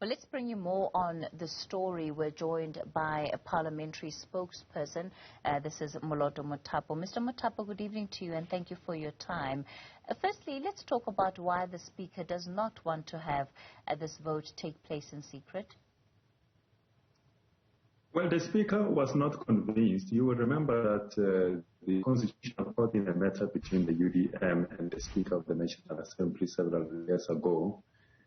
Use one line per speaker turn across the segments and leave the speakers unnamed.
Well, let's bring you more on the story. We're joined by a parliamentary spokesperson. This is Moloto Mothapo. Mr. Mothapo, good evening to you and thank you for your time. Firstly, let's talk about why the Speaker does not want to have this vote take place in secret.
Well, the Speaker was not convinced. You will remember that the Constitutional Court, in a matter between the UDM and the Speaker of the National Assembly several years ago,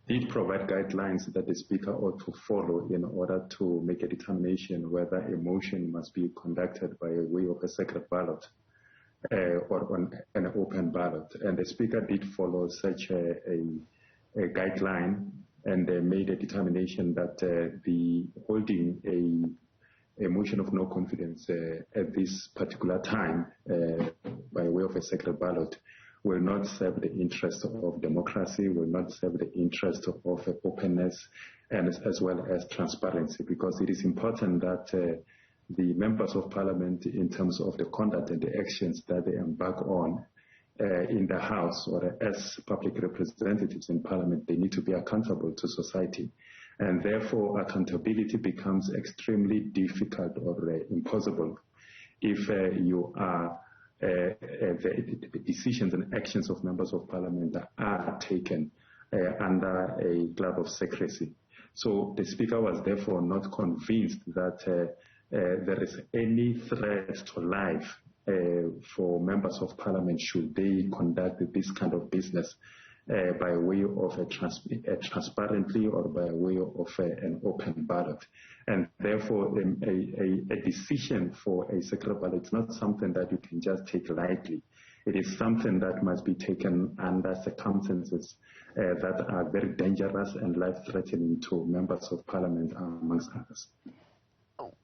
did provide guidelines that the Speaker ought to follow in order to make a determination whether a motion must be conducted by way of a secret ballot or on an open ballot. And the Speaker did follow such a guideline and made a determination that the holding a motion of no confidence at this particular time by way of a secret ballot will not serve the interest of democracy, will not serve the interest of openness and as well as transparency, because it is important that the members of parliament, in terms of the conduct and the actions that they embark on in the House or as public representatives in parliament, they need to be accountable to society. And therefore, accountability becomes extremely difficult or impossible if you are the decisions and actions of members of parliament are taken under a cloud of secrecy. So the Speaker was therefore not convinced that there is any threat to life for members of parliament should they conduct this kind of business by way of transparently or by way of an open ballot. And therefore, a decision for a secret ballot is not something that you can just take lightly. It is something that must be taken under circumstances that are very dangerous and life-threatening to members of parliament, amongst others.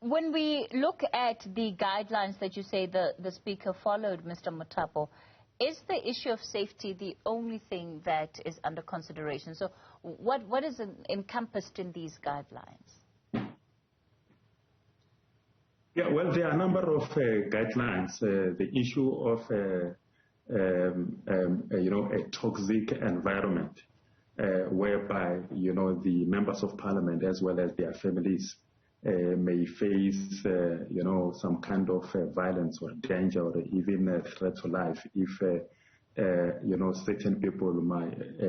When we look at the guidelines that you say the Speaker followed, Mr. Mothapo, is the issue of safety the only thing that is under consideration? So what is encompassed in these guidelines?
Yeah, well, there are a number of guidelines. The issue of, a toxic environment whereby, the members of parliament as well as their families may face, some kind of violence or danger or even a threat to life if, certain people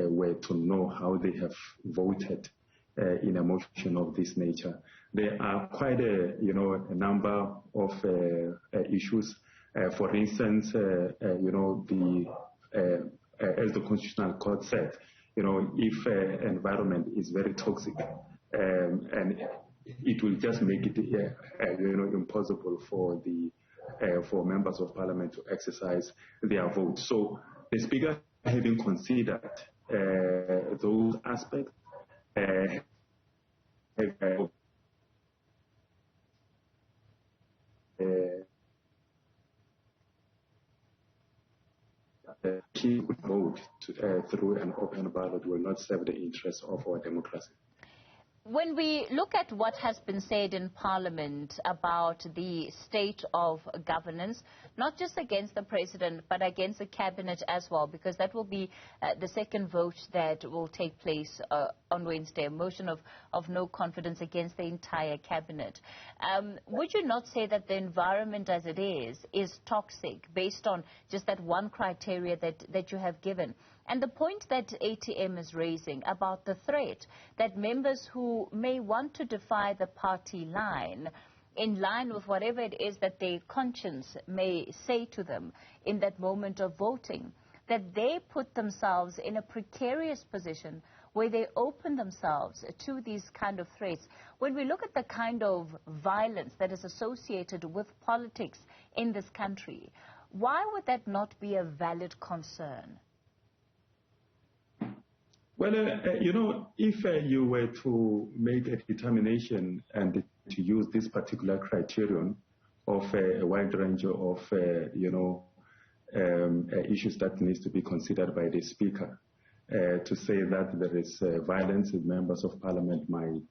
were to know how they have voted in a motion of this nature. There are quite a number of issues. For instance, as the Constitutional Court said, if environment is very toxic and it will just make it, impossible for for members of parliament to exercise their vote. So the Speaker, having considered those aspects, he would vote through an open ballot will not serve the interests of our democracy.
When we look at what has been said in Parliament about the state of governance, not just against the President, but against the Cabinet as well, because that will be the second vote that will take place on Wednesday, a motion of no confidence against the entire Cabinet. Would you not say that the environment as it is toxic based on just that one criteria that you have given? And the point that ATM is raising about the threat that members who may want to defy the party line, in line with whatever it is that their conscience may say to them in that moment of voting, that they put themselves in a precarious position where they open themselves to these kind of threats. When we look at the kind of violence that is associated with politics in this country, why would that not be a valid concern?
Well, if you were to make a determination and to use this particular criterion of a wide range of, issues that needs to be considered by the Speaker, to say that there is violence, members of parliament might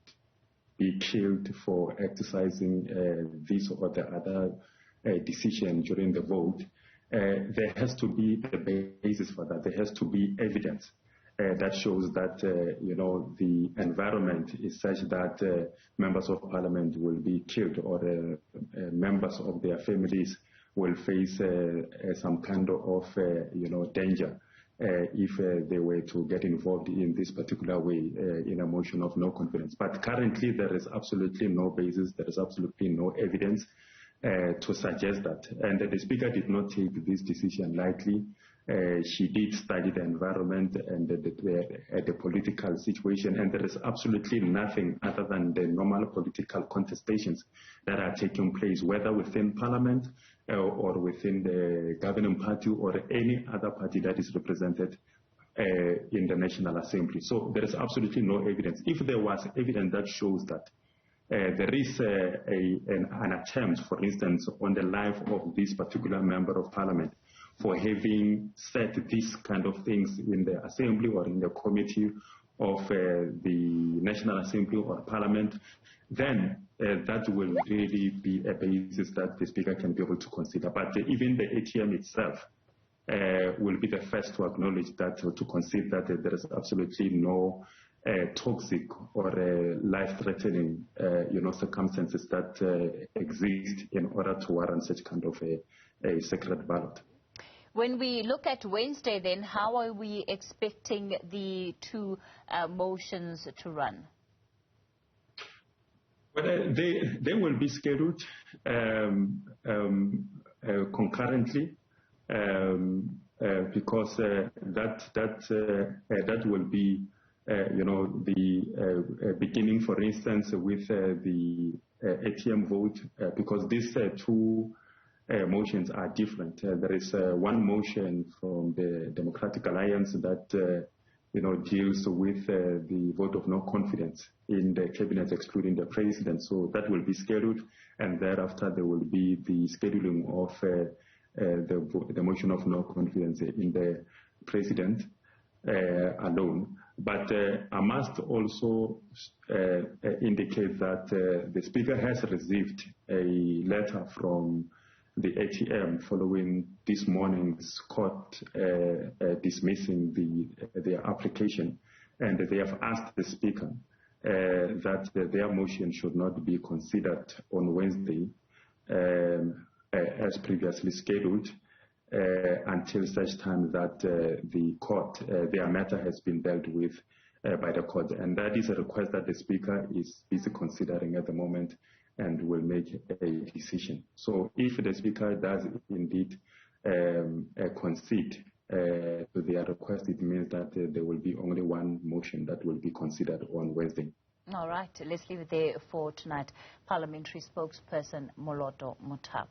be killed for exercising this or the other decision during the vote, there has to be the basis for that. There has to be evidence. that shows that, the environment is such that members of parliament will be killed, or members of their families will face some kind of, danger if they were to get involved in this particular way in a motion of no confidence. But currently, there is absolutely no basis, there is absolutely no evidence to suggest that. And the Speaker did not take this decision lightly. She did study the environment and the political situation, and there is absolutely nothing other than the normal political contestations that are taking place, whether within Parliament or within the governing party or any other party that is represented in the National Assembly. So there is absolutely no evidence. If there was evidence that shows that there is an attempt, for instance, on the life of this particular member of Parliament for having said these kind of things in the Assembly or in the committee of the National Assembly or Parliament, then that will really be a basis that the Speaker can be able to consider. But even the ATM itself will be the first to acknowledge that, to concede that there is absolutely no toxic or life-threatening, circumstances that exist in order to warrant such kind of a secret ballot.
When we look at Wednesday, then, how are we expecting the two motions to run?
Well, they will be scheduled concurrently because that will be, the beginning, for instance, with the ATM vote, because these two motions are different. There is one motion from the Democratic Alliance that deals with the vote of no confidence in the cabinet, excluding the president. So that will be scheduled, and thereafter there will be the scheduling of the motion of no confidence in the president alone. But I must also indicate that the Speaker has received a letter from the ATM following this morning's court dismissing their application, and they have asked the Speaker that their motion should not be considered on Wednesday as previously scheduled until such time that the court, their matter has been dealt with by the court. And that is a request that the Speaker is busy considering at the moment and will make a decision. So if the Speaker does indeed concede to their request, it means that there will be only one motion that will be considered on Wednesday.
All right, let's leave it there for tonight. Parliamentary spokesperson Moloto Mothapo.